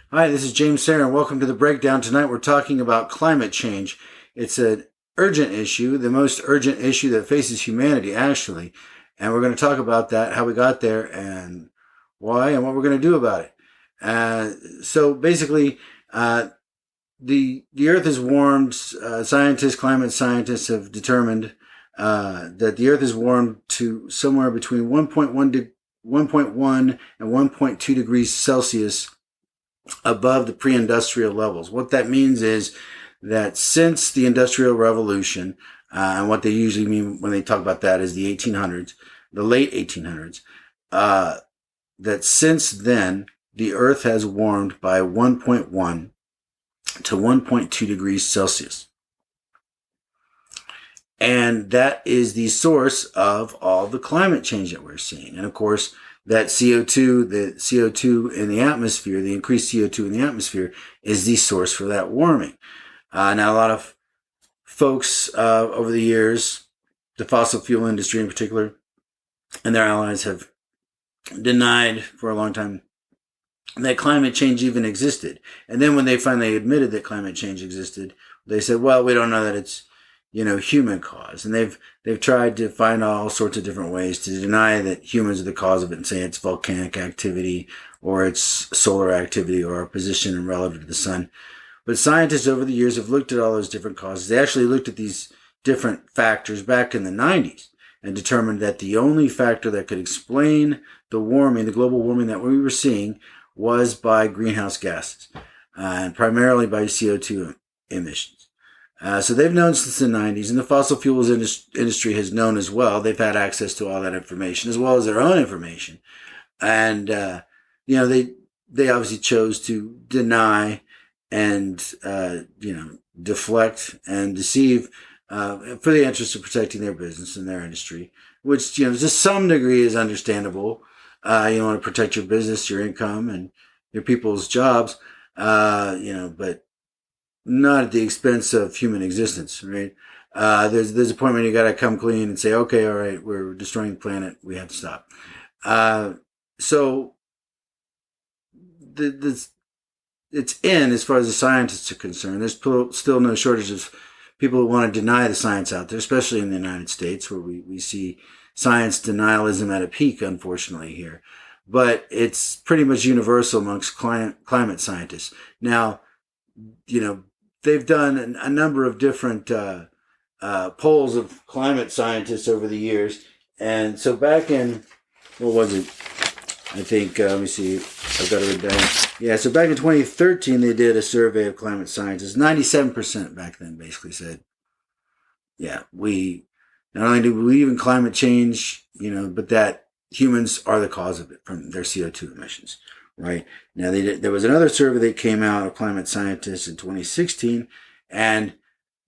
Hi, this is James Sayre, and welcome to the breakdown. Tonight we're talking about climate change. It's an urgent issue, the most urgent issue that faces humanity, actually. And we're going to talk about that, how we got there, and why, and what we're going to do about it. So basically, the Earth is warmed. Climate scientists have determined that the Earth is warmed to somewhere between 1.1 and 1.2 degrees Celsius above the pre-industrial levels. What that means is that since the Industrial Revolution, and what they usually mean when they talk about that is the 1800s, the late 1800s, that since then the Earth has warmed by 1.1 to 1.2 degrees Celsius. And that is the source of all the climate change that we're seeing. And of course, that CO2 in the atmosphere, the increased CO2 in the atmosphere is the source for that warming. Now, a lot of folks over the years, the fossil fuel industry in particular, and their allies have denied for a long time that climate change even existed. And then when they finally admitted that climate change existed, they said, well, we don't know that it's human cause. And they've tried to find all sorts of different ways to deny that humans are the cause of it and say it's volcanic activity or it's solar activity or our position relative to the sun. But scientists over the years have looked at all those different causes. They actually looked at these different factors back in the 90s and determined that the only factor that could explain the warming, the global warming that we were seeing, was by greenhouse gases, and primarily by CO2 emissions. So they've known since the 90s, and the fossil fuels industry has known as well. They've had access to all that information as well as their own information. And, they obviously chose to deny and, deflect and deceive for the interest of protecting their business and their industry, which, to some degree is understandable. You want to protect your business, your income, and your people's jobs, but not at the expense of human existence, right? There's a point when you got to come clean and say, okay, all right, we're destroying the planet, we have to stop. So it's in as far as the scientists are concerned. There's still no shortage of people who want to deny the science out there, especially in the United States, where we see science denialism at a peak, unfortunately, here. But it's pretty much universal amongst climate scientists. Now, they've done a number of different polls of climate scientists over the years. And so back in, what was it? I think, let me see, I've got it written down. Yeah, so back in 2013, they did a survey of climate scientists. 97% back then basically said, yeah, we not only do we believe in climate change, but that humans are the cause of it from their CO2 emissions. Right. Now, there was another survey that came out of climate scientists in 2016, and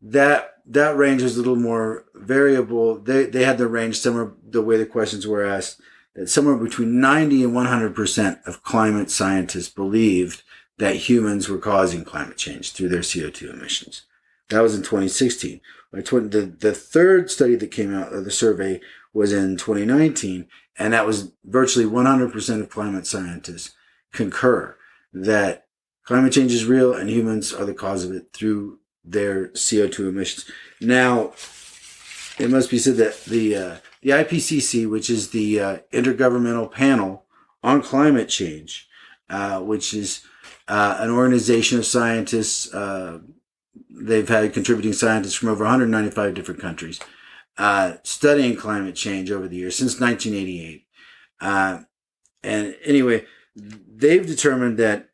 that range was a little more variable. They had the range somewhere, the way the questions were asked, that somewhere between 90 and 100% of climate scientists believed that humans were causing climate change through their CO2 emissions. That was in 2016. The third study that came out of the survey was in 2019, and that was virtually 100% of climate scientists concur that climate change is real and humans are the cause of it through their CO2 emissions. Now, it must be said that the IPCC, which is the Intergovernmental Panel on Climate Change, which is an organization of scientists, they've had contributing scientists from over 195 different countries, studying climate change over the years, since 1988. And anyway, they've determined that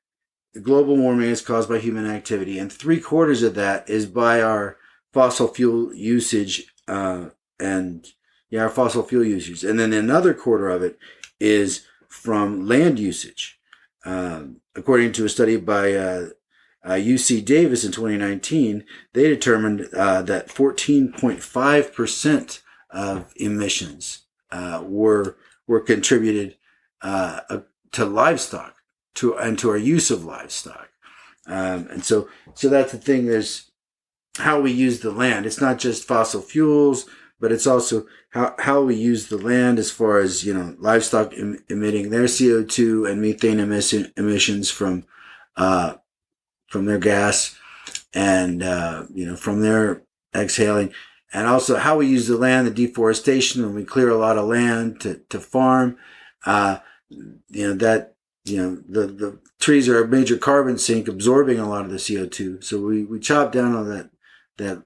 global warming is caused by human activity, and 3/4 of that is by our fossil fuel usage, our fossil fuel usage. And then another quarter of it is from land usage. According to a study by UC Davis in 2019, they determined that 14.5% of emissions were contributed to livestock, to our use of livestock. And so that's the thing. There's how we use the land. It's not just fossil fuels, but it's also how we use the land as far as, livestock emitting their CO2 and methane emissions from uh, from their gas and, from their exhaling. And also how we use the land, the deforestation, when we clear a lot of land to farm, uh, the trees are a major carbon sink, absorbing a lot of the CO2. So we chop down on that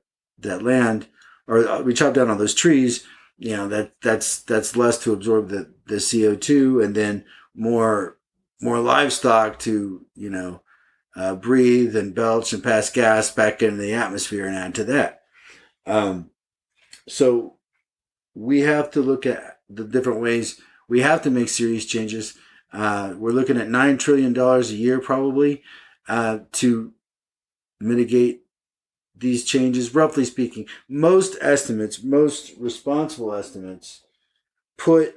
land, or we chop down on those trees. That's less to absorb the CO2, and then more livestock to breathe and belch and pass gas back into the atmosphere and add to that. So we have to look at the different ways. We have to make serious changes. We're looking at $9 trillion a year probably to mitigate these changes. Roughly speaking, most responsible estimates put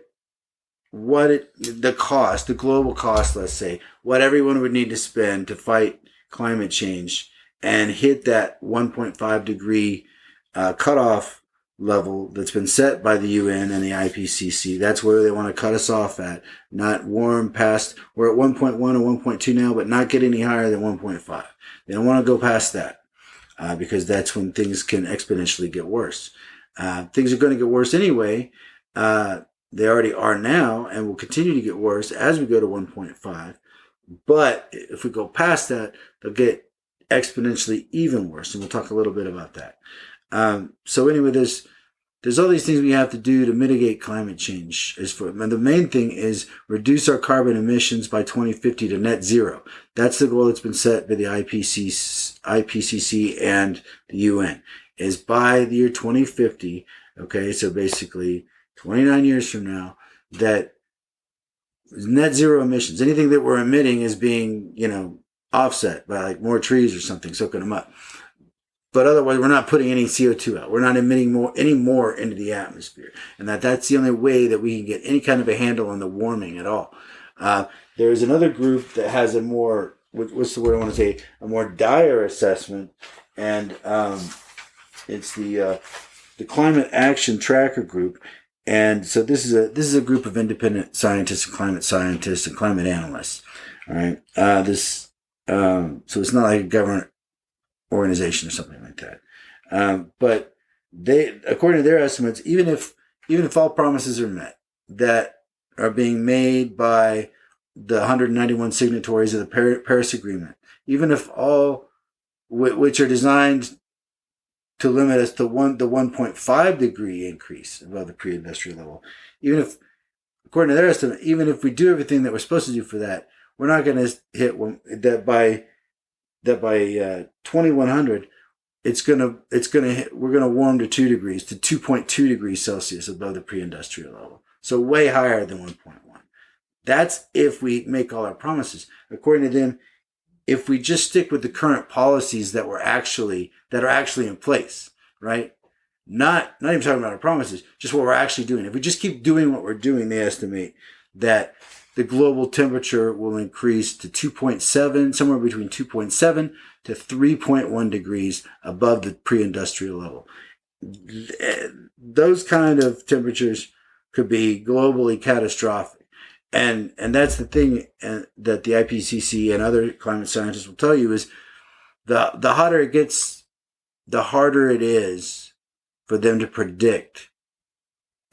the global cost, let's say, what everyone would need to spend to fight climate change and hit that 1.5 degree cutoff level that's been set by the UN and the IPCC. That's where they want to cut us off at. Not warm past, we're at 1.1 or 1.2 now, but not get any higher than 1.5. They don't want to go past that because that's when things can exponentially get worse. Things are going to get worse anyway. They already are now and will continue to get worse as we go to 1.5. But if we go past that, they'll get exponentially even worse. And we'll talk a little bit about that. So anyway, there's all these things we have to do to mitigate climate change. And the main thing is reduce our carbon emissions by 2050 to net zero. That's the goal that's been set by the IPCC and the UN, is by the year 2050. Okay, so basically 29 years from now, that net zero emissions, anything that we're emitting is being, offset by like more trees or something, soaking them up. But otherwise, we're not putting any CO2 out. We're not emitting any more into the atmosphere. And that's the only way that we can get any kind of a handle on the warming at all. There's another group that has a more, what's the word I want to say, a more dire assessment. And it's the Climate Action Tracker Group. And so this is a group of independent scientists and climate scientists and climate analysts. All right. So it's not like a government organization or something like that. But they, according to their estimates, even if all promises are met that are being made by the 191 signatories of the Paris Agreement, even if all which are designed to limit us to the 1.5 degree increase above the pre-industrial level, even if, according to their estimate, even if we do everything that we're supposed to do for that, we're not going to hit that by 2100, we're gonna warm to 2 degrees, to 2.2 degrees Celsius above the pre-industrial level. So way higher than 1.1. That's if we make all our promises. According to them, if we just stick with the current policies that are actually in place, right? Not even talking about our promises, just what we're actually doing. If we just keep doing what we're doing, they estimate that the global temperature will increase to 2.7, somewhere between 2.7 to 3.1 degrees above the pre-industrial level. Those kind of temperatures could be globally catastrophic. And that's the thing that the IPCC and other climate scientists will tell you is the hotter it gets, the harder it is for them to predict.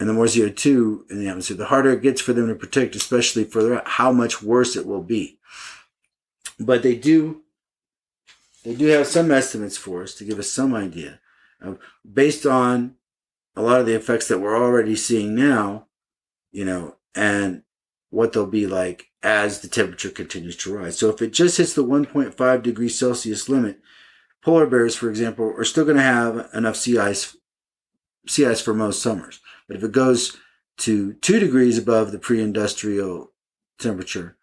And the more CO2 in the atmosphere, the harder it gets for them to predict, especially for how much worse it will be. But they do have some estimates for us to give us some idea of, based on a lot of the effects that we're already seeing now, and what they'll be like as the temperature continues to rise. So if it just hits the 1.5 degrees Celsius limit, polar bears, for example, are still going to have enough sea ice for most summers. But if it goes to 2 degrees above the pre-industrial temperature,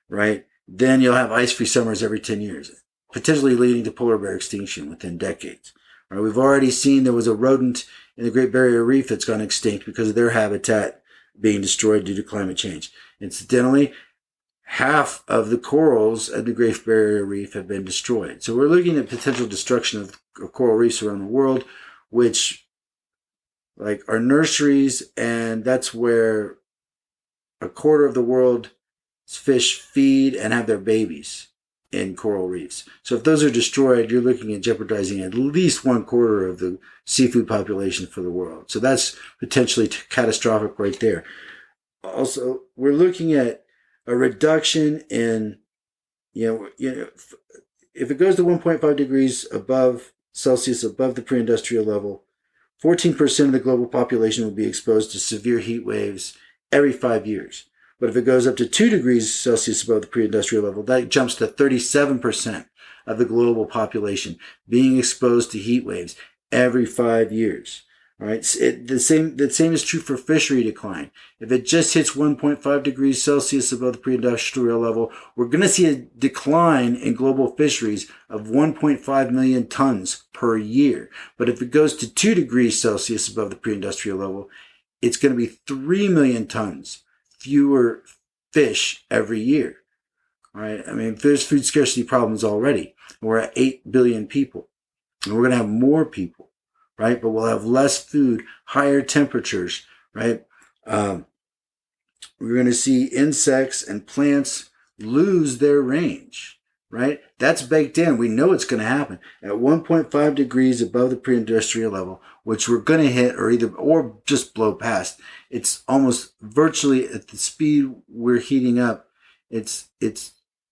right, then you'll have ice-free summers every 10 years, potentially leading to polar bear extinction within decades. Right, we've already seen there was a rodent in the Great Barrier Reef that's gone extinct because of their habitat being destroyed due to climate change. Incidentally, half of the corals at the Great Barrier Reef have been destroyed. So we're looking at potential destruction of coral reefs around the world, which are nurseries, and that's where a quarter of the world's fish feed and have their babies. in coral reefs. So if those are destroyed, you're looking at jeopardizing at least 1/4 of the seafood population for the world. So that's potentially catastrophic right there. Also, we're looking at a reduction in, if it goes to 1.5 degrees above Celsius, above the pre-industrial level, 14% of the global population will be exposed to severe heat waves every 5 years. But if it goes up to 2 degrees Celsius above the pre-industrial level, that jumps to 37% of the global population being exposed to heat waves every 5 years. All right, the same is true for fishery decline. If it just hits 1.5 degrees Celsius above the pre-industrial level, we're going to see a decline in global fisheries of 1.5 million tons per year. But if it goes to 2 degrees Celsius above the pre-industrial level, it's going to be 3 million tons fewer fish every year. All right, I mean, there's food scarcity problems already. We're at 8 billion people, and we're going to have more people. Right, but we'll have less food, higher temperatures, right? We're going to see insects and plants lose their range, right? That's baked in. We know it's going to happen at 1.5 degrees above the pre-industrial level, which we're going to hit or just blow past. It's almost virtually at the speed we're heating up. It's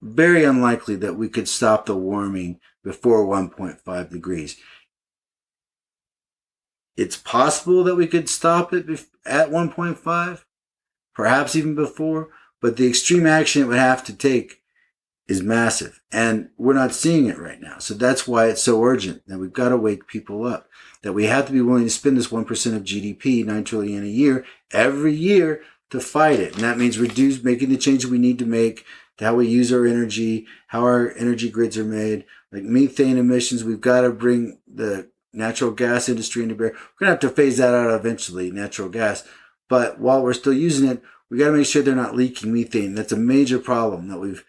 very unlikely that we could stop the warming before 1.5 degrees. It's possible that we could stop it at 1.5, perhaps even before, but the extreme action it would have to take is massive, and we're not seeing it right now. So that's why it's so urgent that we've got to wake people up, that we have to be willing to spend this 1% of GDP, $9 trillion a year, every year to fight it. And that means making the changes we need to make to how we use our energy, how our energy grids are made, like methane emissions. We've got to bring the natural gas industry into bear. We're going to have to phase that out eventually, natural gas. But while we're still using it, we got to make sure they're not leaking methane. That's a major problem that we've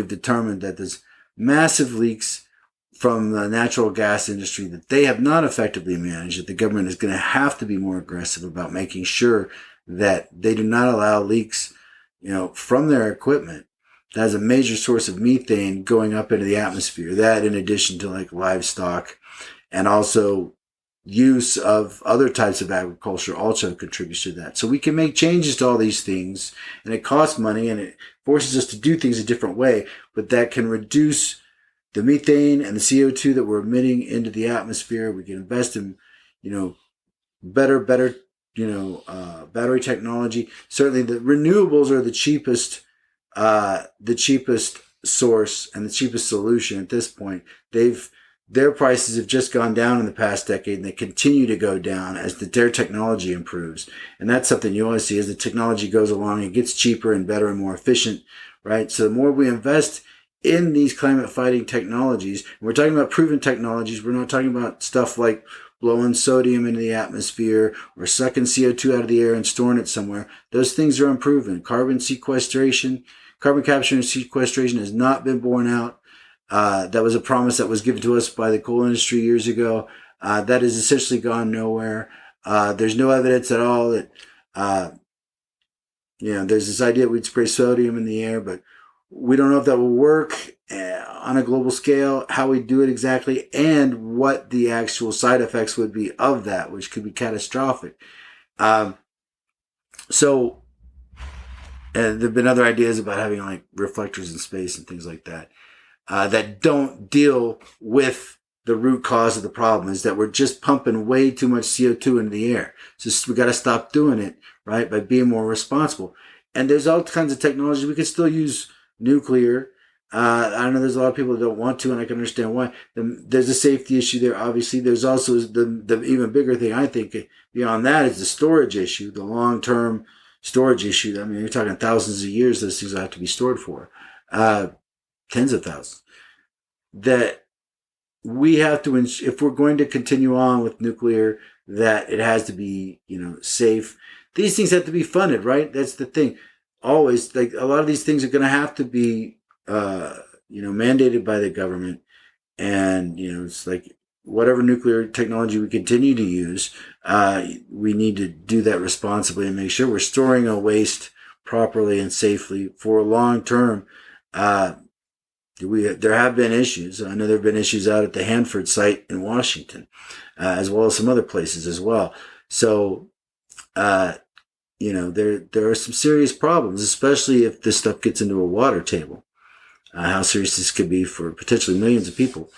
determined, that there's massive leaks from the natural gas industry that they have not effectively managed, that the government is going to have to be more aggressive about making sure that they do not allow leaks, from their equipment. That is a major source of methane going up into the atmosphere. That, in addition to like livestock, and also use of other types of agriculture, also contributes to that. So we can make changes to all these things, and it costs money, and it forces us to do things a different way, but that can reduce the methane and the CO2 that we're emitting into the atmosphere. We can invest in, better, battery technology. Certainly the renewables are the cheapest source and the cheapest solution at this point. Their prices have just gone down in the past decade, and they continue to go down as their technology improves. And that's something you always see as the technology goes along, it gets cheaper and better and more efficient, right? So the more we invest in these climate fighting technologies, and we're talking about proven technologies, we're not talking about stuff like blowing sodium into the atmosphere or sucking CO2 out of the air and storing it somewhere. Those things are unproven. Carbon capture and sequestration has not been borne out. That was a promise that was given to us by the coal industry years ago. That has essentially gone nowhere. There's no evidence at all that, there's this idea that we'd spray sodium in the air, but we don't know if that will work on a global scale, how we do it exactly, and what the actual side effects would be of that, which could be catastrophic. And there have been other ideas about having like reflectors in space and things like that. That don't deal with the root cause of the problem, is that we're just pumping way too much CO2 into the air. So we got to stop doing it, right, by being more responsible. And there's all kinds of technology. We could still use nuclear. I know there's a lot of people that don't want to, and I can understand why. There's a safety issue there, obviously. There's also the even bigger thing, I think, beyond that, is the storage issue, the long-term storage issue. I mean, you're talking thousands of years those things will have to be stored for. Tens of thousands. That we have to, if we're going to continue on with nuclear, that it has to be, safe. These things have to be funded, right? That's the thing. Always, like, a lot of these things are going to have to be, mandated by the government. And, it's like whatever nuclear technology we continue to use, we need to do that responsibly and make sure we're storing our waste properly and safely for long term. There have been issues. I know there have been issues out at the Hanford site in Washington, as well as some other places as well. So, there are some serious problems, especially if this stuff gets into a water table. How serious this could be for potentially millions of people.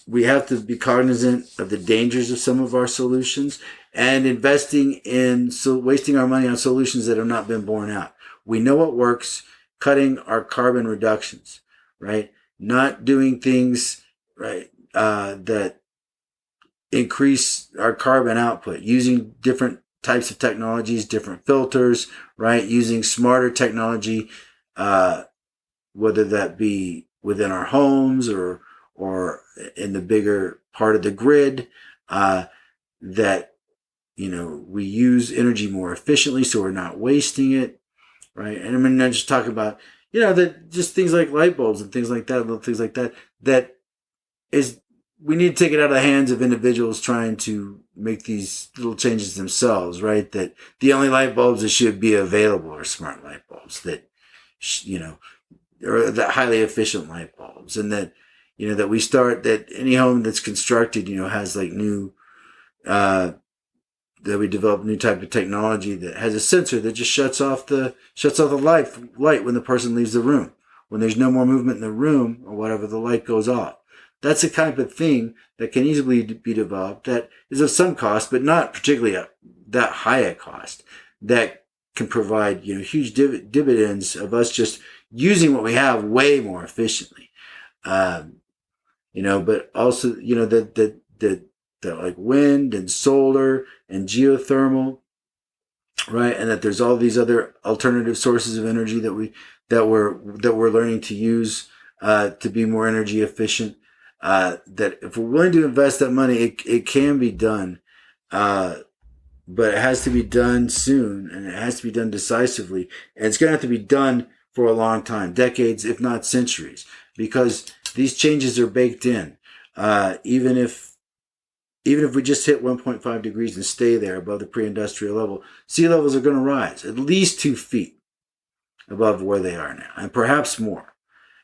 We have to be cognizant of the dangers of some of our solutions and wasting our money on solutions that have not been borne out. We know what works, cutting our carbon reductions, right? Not doing things, right, that increase our carbon output, using different types of technologies, different filters, right? Using smarter technology, whether that be within our homes or in the bigger part of the grid, that, we use energy more efficiently so we're not wasting it, right? And I mean, I just talk about, that just things like light bulbs and things like that, little things like that, we need to take it out of the hands of individuals trying to make these little changes themselves, right? That the only light bulbs that should be available are smart light bulbs that, or the highly efficient light bulbs, and that, that any home that's constructed, has like new, that we develop new type of technology that has a sensor that just shuts off the light when the person leaves the room. When there's no more movement in the room or whatever, the light goes off. That's the kind of thing that can easily be developed that is of some cost, but not particularly that high a cost, that can provide, huge dividends of us just using what we have way more efficiently. But also, that like wind and solar and geothermal, right? And that there's all these other alternative sources of energy that we're learning to use, to be more energy efficient. That if we're willing to invest that money, it can be done. But it has to be done soon, and it has to be done decisively. And it's going to have to be done for a long time, decades, if not centuries, because these changes are baked in. Even if we just hit 1.5 degrees and stay there above the pre-industrial level, sea levels are going to rise at least 2 feet above where they are now, and perhaps more.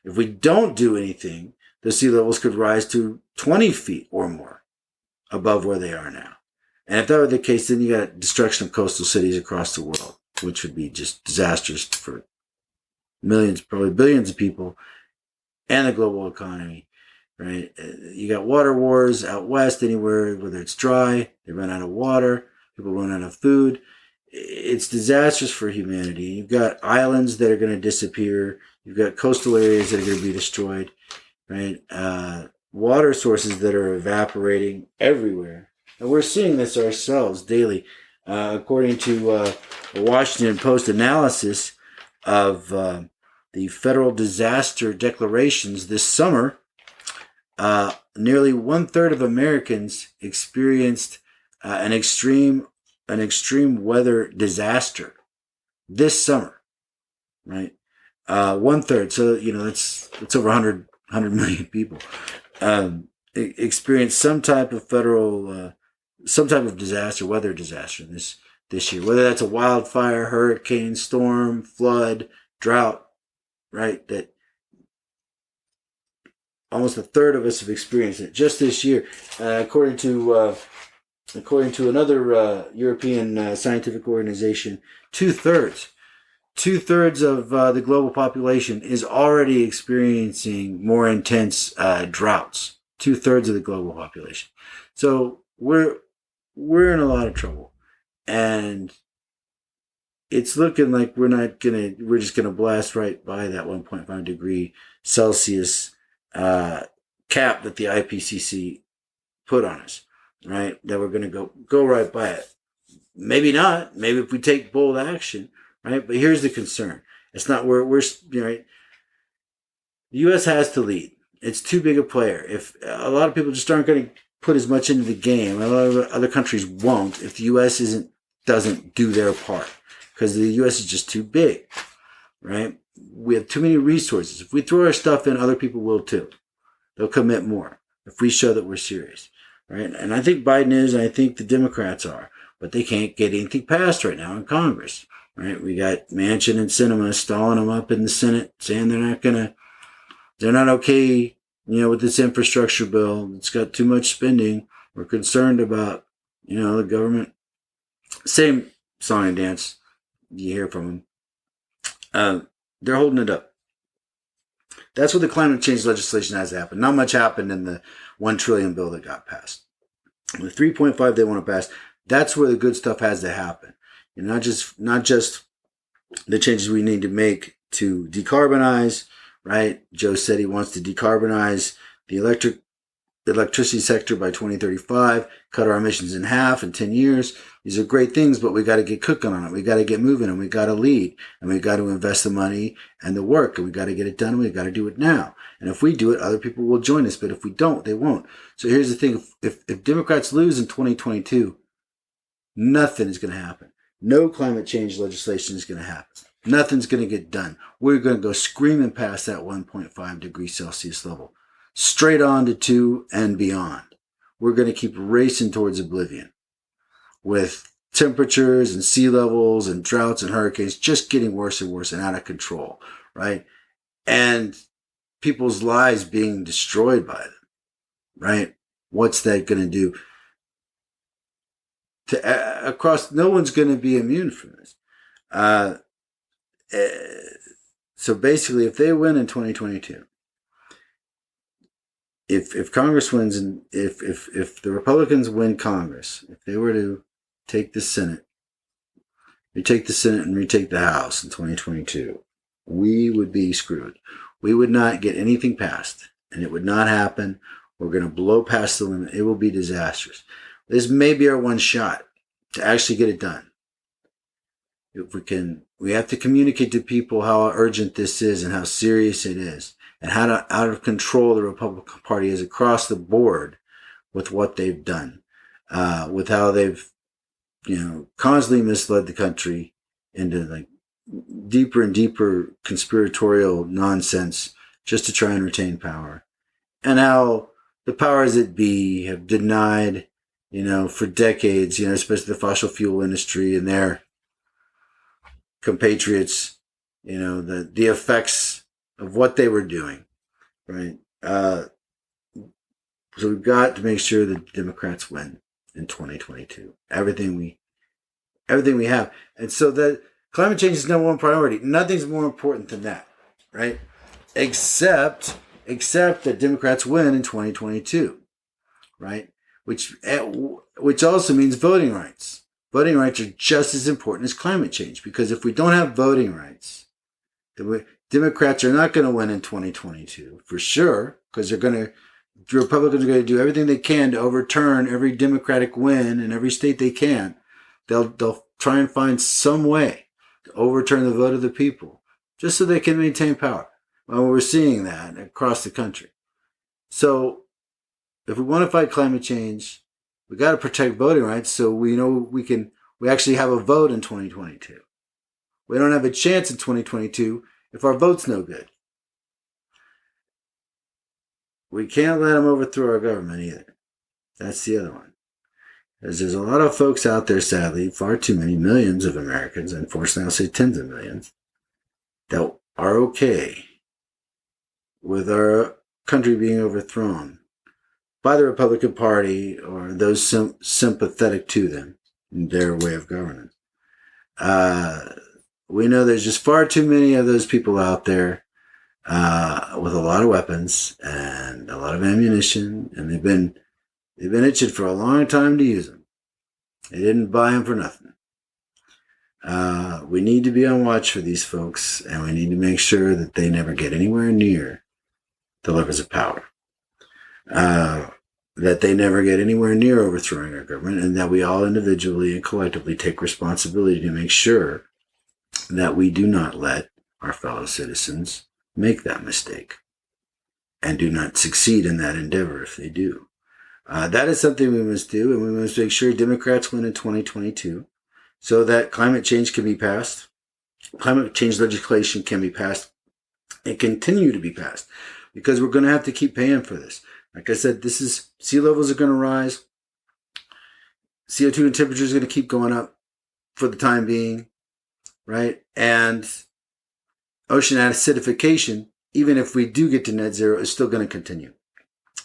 If we don't do anything, the sea levels could rise to 20 feet or more above where they are now. And if that were the case, then you got destruction of coastal cities across the world, which would be just disastrous for millions, probably billions of people and the global economy, right? You got water wars out west, anywhere, whether it's dry, they run out of water, people run out of food. It's disastrous for humanity. You've got islands that are going to disappear. You've got coastal areas that are going to be destroyed, right? Water sources that are evaporating everywhere. And we're seeing this ourselves daily. According to a Washington Post analysis of the federal disaster declarations this summer, nearly 1/3 of Americans experienced an extreme weather disaster this summer, right? 1/3. So, that's over 100 million people experienced some type of weather disaster this year, whether that's a wildfire, hurricane, storm, flood, drought, right? That almost 1/3 of us have experienced it just this year, according to another European scientific organization. 2/3 of the global population is already experiencing more intense droughts. 2/3 of the global population. So we're in a lot of trouble, and it's looking like we're just gonna blast right by that 1.5 degree Celsius cap that the IPCC put on us, right? That we're gonna go right by it. Maybe not. Maybe if we take bold action, right? But here's the concern: it's not we're right. The U.S. has to lead. It's too big a player. If a lot of people just aren't going to put as much into the game, a lot of other countries won't if the U.S. doesn't do their part, because the U.S. is just too big, right? We have too many resources. If we throw our stuff in, other people will too. They'll commit more if we show that we're serious, right? And I think Biden is, and I think the Democrats are, but they can't get anything passed right now in Congress, right? We got Manchin and Sinema stalling them up in the Senate, saying they're not going to They're not okay, with this infrastructure bill. It's got too much spending. We're concerned about, the government. Same song and dance you hear from them. They're holding it up. That's what the climate change legislation has happened. Not much happened in the $1 trillion bill that got passed. The 3.5 they want to pass, that's where the good stuff has to happen. And not just the changes we need to make to decarbonize, right? Joe said he wants to decarbonize the electricity sector by 2035, cut our emissions in half in 10 years. These are great things, but we got to get cooking on it. We got to get moving, and we got to lead, and we got to invest the money and the work, and we got to get it done. And we got to do it now. And if we do it, other people will join us. But if we don't, they won't. So here's the thing: if Democrats lose in 2022, nothing is going to happen. No climate change legislation is going to happen. Nothing's going to get done. We're going to go screaming past that 1.5 degrees Celsius level, straight on to 2 and beyond. We're going to keep racing towards oblivion with temperatures and sea levels and droughts and hurricanes just getting worse and worse and out of control, right? And people's lives being destroyed by them, right? What's that going to do? No one's going to be immune from this. So basically, if they win in 2022, if Congress wins, and if the Republicans win Congress, if they were to take the Senate, retake the Senate and retake the House in 2022, we would be screwed. We would not get anything passed, and it would not happen. We're going to blow past the limit. It will be disastrous. This may be our one shot to actually get it done. If we have to communicate to people how urgent this is and how serious it is, and how out of control the Republican Party is across the board with what they've done, with how they've, constantly misled the country into deeper and deeper conspiratorial nonsense just to try and retain power, and how the powers that be have denied, for decades, especially the fossil fuel industry and their compatriots, the effects of what they were doing, right? So we've got to make sure that the Democrats win in 2022. Everything we have. And so that climate change is number one priority. Nothing's more important than that, right? Except that Democrats win in 2022, right? Which also means voting rights. Voting rights are just as important as climate change, because if we don't have voting rights, then Democrats are not going to win in 2022 for sure, because the Republicans are going to do everything they can to overturn every Democratic win in every state they can. They'll try and find some way to overturn the vote of the people just so they can maintain power. Well, we're seeing that across the country. So if we want to fight climate change, we got to protect voting rights, so we know we actually have a vote in 2022. We don't have a chance in 2022 if our vote's no good. We can't let them overthrow our government either. That's the other one. Because there's a lot of folks out there, sadly, far too many, millions of Americans, unfortunately I'll say tens of millions, that are okay with our country being overthrown by the Republican Party or those sympathetic to them in their way of governance. We know there's just far too many of those people out there with a lot of weapons and a lot of ammunition, and they've been itching for a long time to use them. They didn't buy them for nothing. We need to be on watch for these folks, and we need to make sure that they never get anywhere near the levers of power. That they never get anywhere near overthrowing our government, and that we all individually and collectively take responsibility to make sure that we do not let our fellow citizens make that mistake and do not succeed in that endeavor if they do. That is something we must do, and we must make sure Democrats win in 2022 so that climate change can be passed, climate change legislation can be passed, and continue to be passed, because we're going to have to keep paying for this. Like I said, sea levels are going to rise. CO2 and temperature is going to keep going up for the time being, right? And ocean acidification even if we do get to net zero, is still going to continue.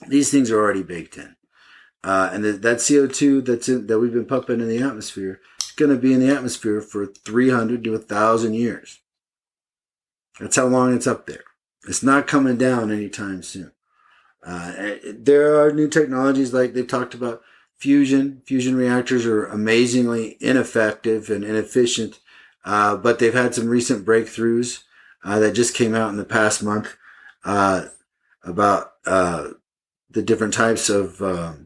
These things are already baked in. And that CO2 that we've been pumping in the atmosphere is going to be in the atmosphere for 300 to 1,000 years. That's how long it's up there. It's not coming down anytime soon. There are new technologies like they've talked about fusion. Fusion reactors are amazingly ineffective and inefficient, but they've had some recent breakthroughs that just came out in the past month about the different types of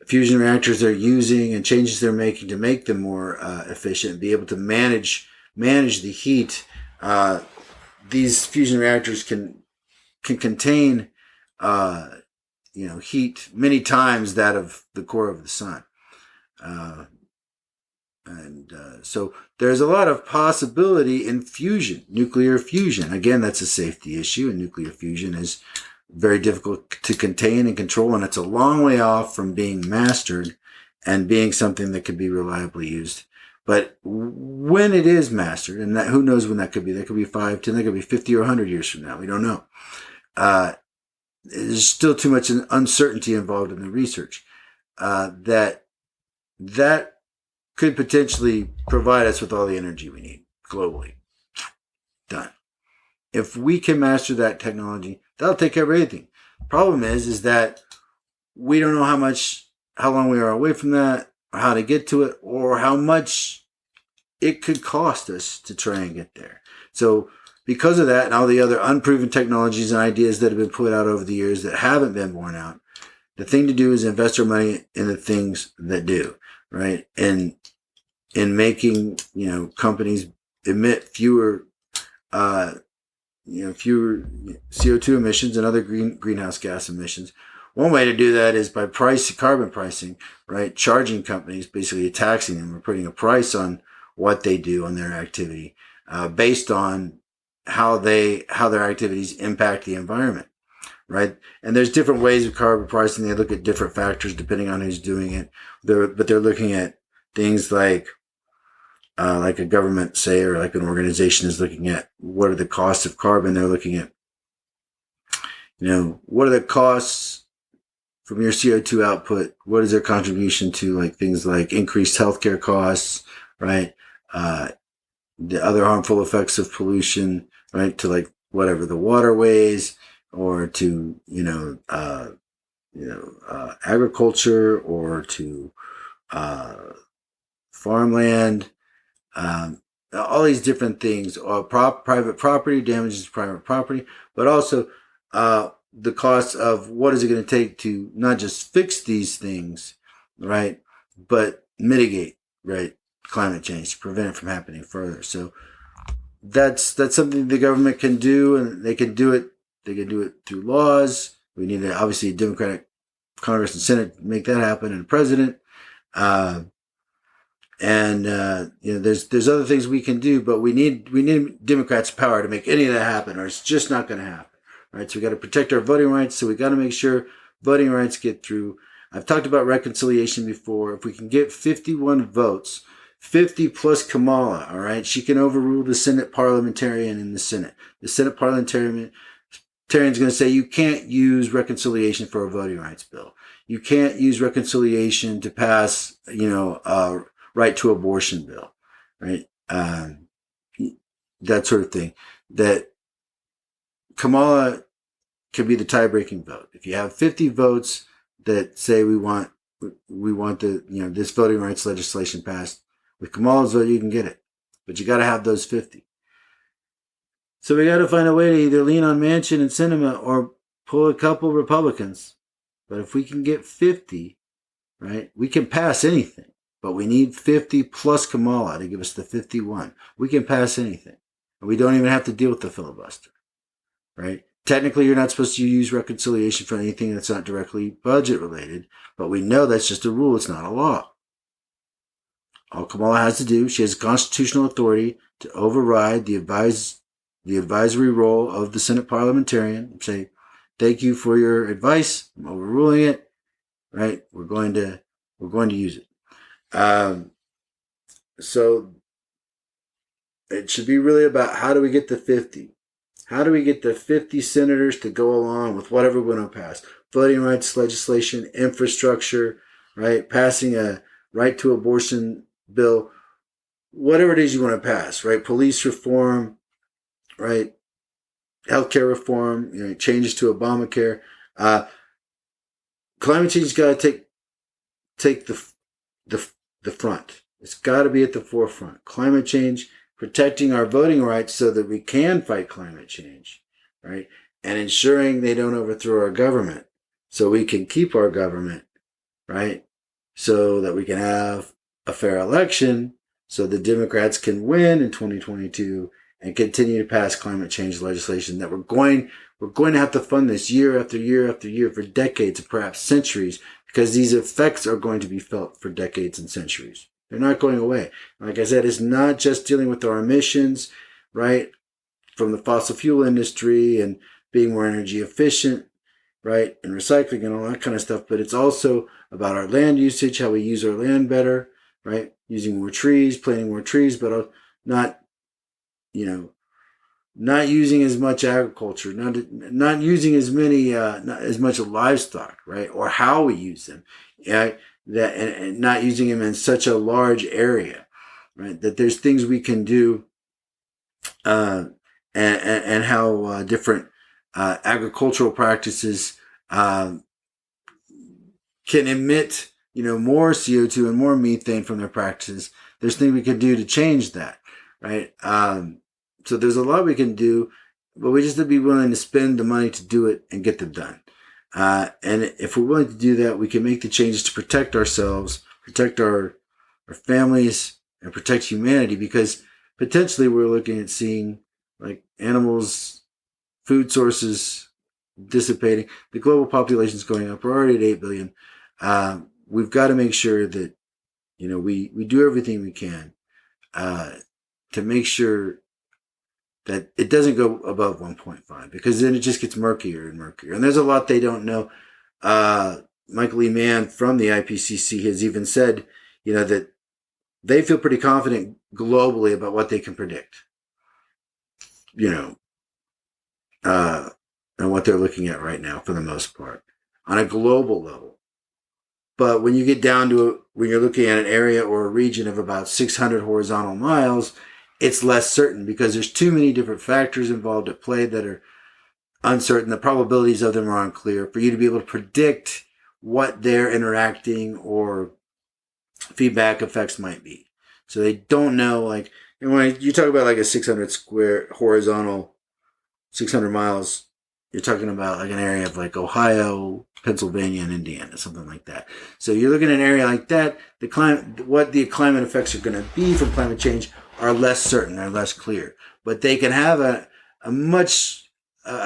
fusion reactors they're using and changes they're making to make them more efficient, be able to manage the heat. These fusion reactors can contain heat many times that of the core of the sun. So there's a lot of possibility in fusion, nuclear fusion. Again, that's a safety issue, and nuclear fusion is very difficult to contain and control, and it's a long way off from being mastered and being something that could be reliably used. But when it is mastered, and who knows when that could be? That could be 5, 10, that could be 50 or 100 years from now. We don't know. There's still too much uncertainty involved in the research. That could potentially provide us with all the energy we need globally. Done. If we can master that technology, that'll take care of everything. Problem is that we don't know how long we are away from that, or how to get to it, or how much it could cost us to try and get there. So because of that and all the other unproven technologies and ideas that have been put out over the years that haven't been borne out, the thing to do is invest our money in the things that do, right? And in making, companies emit fewer CO2 emissions and other greenhouse gas emissions. One way to do that is by carbon pricing, right? Charging companies, basically taxing them or putting a price on what they do on their activity, based on how their activities impact the environment, right? And there's different ways of carbon pricing. They look at different factors depending on who's doing it. But they're looking at things like a government, say, or like an organization is looking at what are the costs of carbon. They're looking at, what are the costs from your CO2 output? What is their contribution to like things like increased healthcare costs, right? The other harmful effects of pollution, right? To like whatever the waterways, or to agriculture, or to farmland. All these different things, private property, damages to private property, but also the cost of what is it going to take to not just fix these things, right, but mitigate, right, climate change, to prevent it from happening further. So that's something the government can do, and they can do it. They can do it through laws. We need obviously a Democratic Congress and Senate to make that happen, and a president. There's other things we can do, but we need Democrats' power to make any of that happen, or it's just not going to happen, right? So we got to protect our voting rights. So we got to make sure voting rights get through. I've talked about reconciliation before. If we can get 51 votes, 50 plus Kamala, all right, she can overrule the Senate parliamentarian in the Senate. The Senate parliamentarian is going to say you can't use reconciliation for a voting rights bill. You can't use reconciliation to pass, right to abortion bill, right? That sort of thing. That Kamala can be the tie-breaking vote. If you have 50 votes that say we want the this voting rights legislation passed, with Kamala's vote you can get it, but you got to have those 50. So we got to find a way to either lean on Manchin and Sinema or pull a couple Republicans. But if we can get 50, right, we can pass anything. But we need 50 plus Kamala to give us the 51. We can pass anything. And we don't even have to deal with the filibuster, right? Technically, you're not supposed to use reconciliation for anything that's not directly budget related, but we know that's just a rule. It's not a law. All Kamala has to do, she has constitutional authority to override the advisory role of the Senate parliamentarian and say, thank you for your advice. I'm overruling it, right? We're going to use it. So it should be really about how do we get to 50? How do we get the 50 senators to go along with whatever we want to pass? Voting rights legislation, infrastructure, right? Passing a right to abortion bill, whatever it is you want to pass, right? Police reform, right? Healthcare reform, changes to Obamacare. Climate change has got to take the front. It's got to be at the forefront. Climate change, protecting our voting rights so that we can fight climate change, right? And ensuring they don't overthrow our government so we can keep our government, right? So that we can have a fair election so the Democrats can win in 2022 and continue to pass climate change legislation that we're going to have to fund this year after year after year for decades, perhaps centuries, because these effects are going to be felt for decades and centuries. They're not going away. Like I said, it's not just dealing with our emissions, right, from the fossil fuel industry and being more energy efficient, right, and recycling and all that kind of stuff, but it's also about our land usage, how we use our land better, right, using more trees, planting more trees, but not using as much agriculture, not using as many, not as much livestock, right, or how we use them, right? And not using them in such a large area, right? That there's things we can do, and how different agricultural practices can emit, more CO2 and more methane from their practices. There's things we can do to change that, right? So there's a lot we can do, but we just have to be willing to spend the money to do it and get them done. And if we're willing to do that, we can make the changes to protect ourselves, protect our families, and protect humanity, because potentially we're looking at seeing like animals, food sources dissipating. The global population is going up. We're already at 8 billion. We've got to make sure that, we do everything we can to make sure that it doesn't go above 1.5, because then it just gets murkier and murkier. And there's a lot they don't know. Michael E. Mann from the IPCC has even said, that they feel pretty confident globally about what they can predict, and what they're looking at right now for the most part on a global level. But when you get down to when you're looking at an area or a region of about 600 horizontal miles, it's less certain because there's too many different factors involved at play that are uncertain. The probabilities of them are unclear for you to be able to predict what their interacting or feedback effects might be. So they don't know, and when you talk about like a 600 square horizontal, 600 miles, you're talking about like an area of like Ohio, Pennsylvania, and Indiana, something like that. So you're looking at an area like that, what the climate effects are going to be from climate change are less certain, they're less clear. But they can have a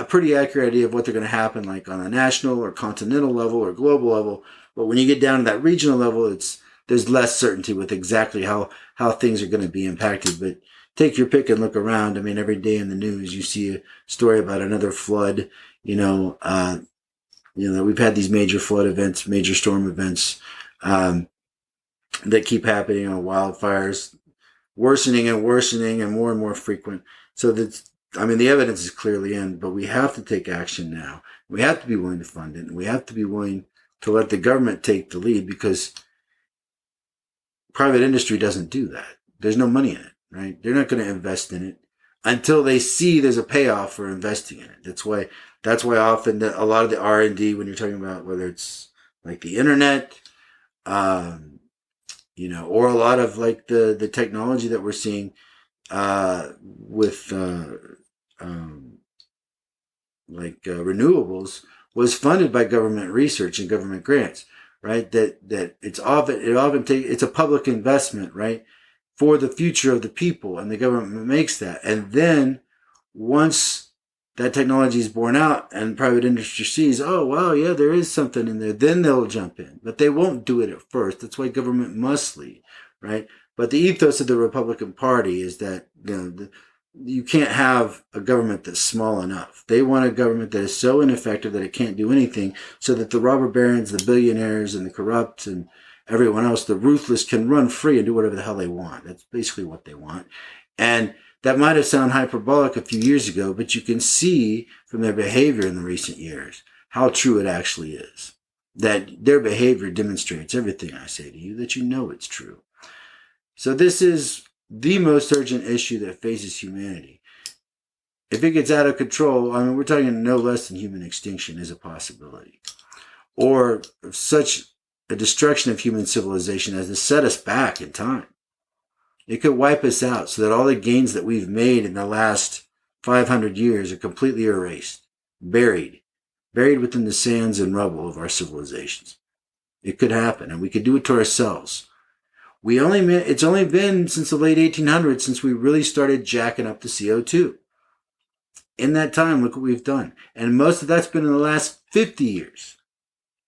pretty accurate idea of what they're going to happen, like on a national or continental level or global level. But when you get down to that regional level, there's less certainty with exactly how things are going to be impacted. But take your pick and look around. I mean, every day in the news, you see a story about another flood. We've had these major flood events, major storm events that keep happening, wildfires worsening and worsening and more frequent. So the evidence is clearly in, but we have to take action now. We have to be willing to fund it, and we have to be willing to let the government take the lead, because private industry doesn't do that. There's no money in it, right? They're not going to invest in it until they see there's a payoff for investing in it. That's why often a lot of the R&D, when you're talking about whether it's like the internet, or a lot of like the technology that we're seeing with renewables, was funded by government research and government grants, right? That it's a public investment, right, for the future of the people, and the government makes that. And then once that technology is borne out and private industry sees, oh, wow, yeah, there is something in there, then they'll jump in. But they won't do it at first. That's why government must lead, right? But the ethos of the Republican Party is that you can't have a government that's small enough. They want a government that is so ineffective that it can't do anything, so that the robber barons, the billionaires, and the corrupt, and everyone else, the ruthless, can run free and do whatever the hell they want. That's basically what they want. And That might have sounded hyperbolic a few years ago, but you can see from their behavior in the recent years how true it actually is. That their behavior demonstrates everything I say to you, that you know it's true. So this is the most urgent issue that faces humanity. If it gets out of control, I mean, we're talking no less than human extinction is a possibility. Or such a destruction of human civilization as to set us back in time. It could wipe us out so that all the gains that we've made in the last 500 years are completely erased, buried within the sands and rubble of our civilizations. It could happen, and we could do it to ourselves. It's only been since the late 1800s since we really started jacking up the CO2. In that time, look what we've done. And most of that's been in the last 50 years,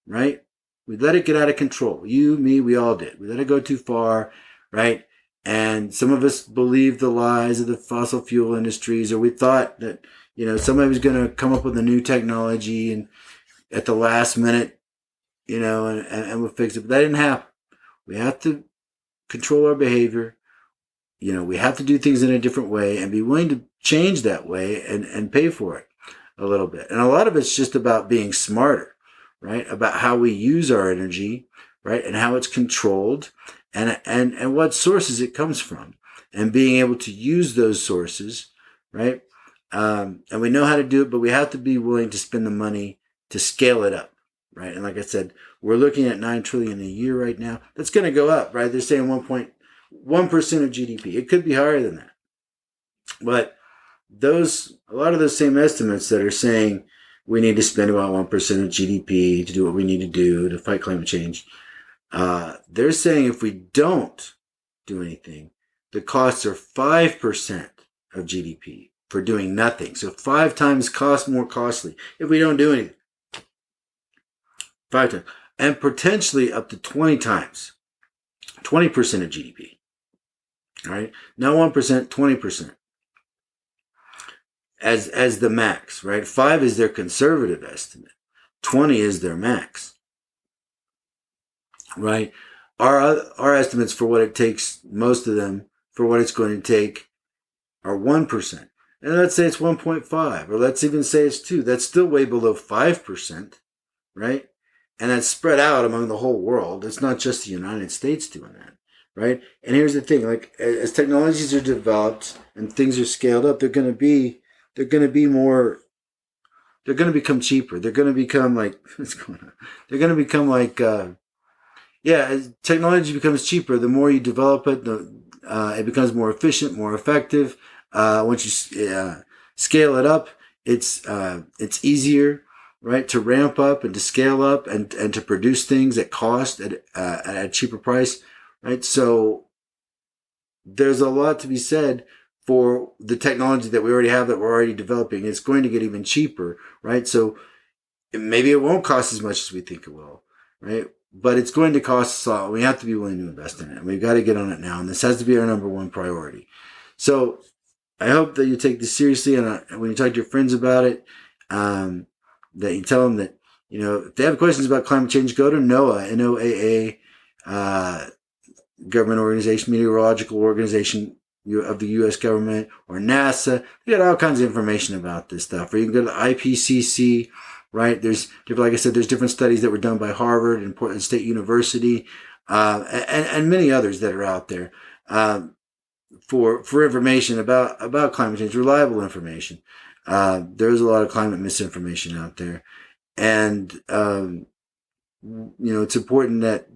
right? We let it get out of control. You, me, we all did. We let it go too far, right? And some of us believed the lies of the fossil fuel industries, or we thought that, somebody was going to come up with a new technology and at the last minute, and we'll fix it. But that didn't happen. We have to control our behavior. We have to do things in a different way and be willing to change that way and pay for it a little bit. And a lot of it's just about being smarter, right? About how we use our energy, right? And how it's controlled and what sources it comes from, and being able to use those sources, right? And we know how to do it, but we have to be willing to spend the money to scale it up, right? And like I said, we're looking at $9 trillion a year right now. That's going to go up, right? They're saying 1.1% of GDP. It could be higher than that. But a lot of those same estimates that are saying we need to spend about 1% of GDP to do what we need to do to fight climate change, they're saying if we don't do anything, the costs are 5% of GDP for doing nothing. So 5 times more costly if we don't do anything. 5 times. And potentially up to 20 times. 20% of GDP. All right? Not 1%, 20%. As the max, right? 5 is their conservative estimate. 20 is their max. Right? Our estimates for what it takes, most of them, for what it's going to take are 1%. And let's say it's 1.5, or let's even say it's 2. That's still way below 5%, right? And that's spread out among the whole world. It's not just the United States doing that, right? And here's the thing, like, as technologies are developed and things are scaled up, they're going to become cheaper. They're going to become like, what's going on? They're going to become like, as technology becomes cheaper, the more you develop it, it becomes more efficient, more effective. Once you scale it up, it's easier, right, to ramp up and to scale up and to produce things at cost at a cheaper price, right? So there's a lot to be said for the technology that we already have, that we're already developing. It's going to get even cheaper, right? So maybe it won't cost as much as we think it will, right? But it's going to cost us a lot. We have to be willing to invest in it. And we've got to get on it now. And this has to be our number one priority. So I hope that you take this seriously. And when you talk to your friends about it, that you tell them that, if they have questions about climate change, go to NOAA, NOAA, government organization, meteorological organization of the U.S. government, or NASA. They got all kinds of information about this stuff. Or you can go to the IPCC, right? Like I said, there's different studies that were done by Harvard and Portland State University, and many others that are out there for information about climate change, reliable information. There's a lot of climate misinformation out there, and it's important that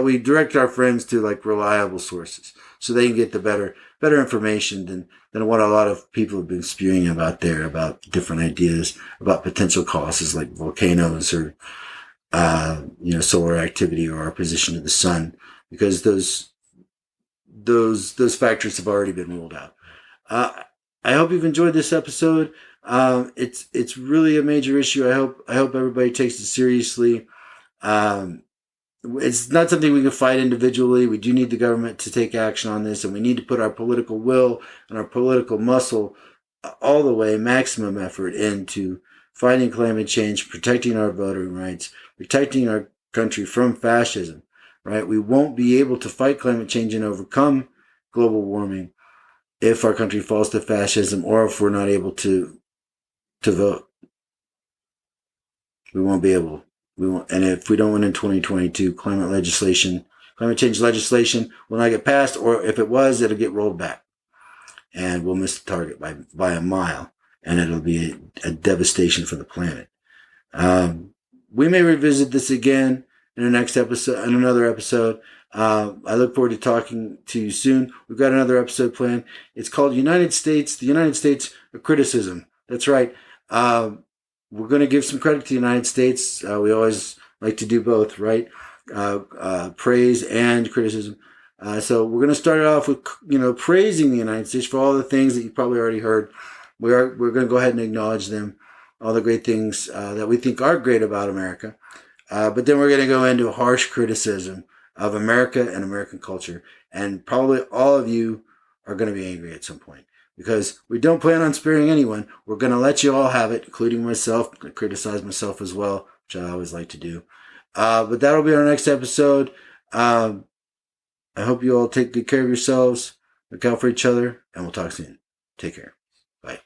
we direct our friends to like reliable sources so they can get the better information than what a lot of people have been spewing about different ideas about potential causes like volcanoes or, solar activity or our position to the sun, because those factors have already been ruled out. I hope you've enjoyed this episode. It's really a major issue. I hope everybody takes it seriously. It's not something we can fight individually. We do need the government to take action on this, and we need to put our political will and our political muscle all the way, maximum effort into fighting climate change, protecting our voting rights, protecting our country from fascism, right? We won't be able to fight climate change and overcome global warming if our country falls to fascism or if we're not able to vote. We won't be able. We won't, and if we don't win in 2022, climate change legislation will not get passed, or if it was, it'll get rolled back, and we'll miss the target by a mile, and it'll be a devastation for the planet. We may revisit this again in the next episode, in another episode. I look forward to talking to you soon. We've got another episode planned. It's called the United States of Criticism. That's right. We're going to give some credit to the United States. We always like to do both, right? Praise and criticism. So we're going to start it off with, praising the United States for all the things that you probably already heard. We're going to go ahead and acknowledge them, all the great things that we think are great about America. But then we're going to go into harsh criticism of America and American culture. And probably all of you are going to be angry at some point because we don't plan on sparing anyone. We're going to let you all have it, including myself. I criticize myself as well, which I always like to do. But that'll be our next episode. I hope you all take good care of yourselves, look out for each other, and we'll talk soon. Take care. Bye.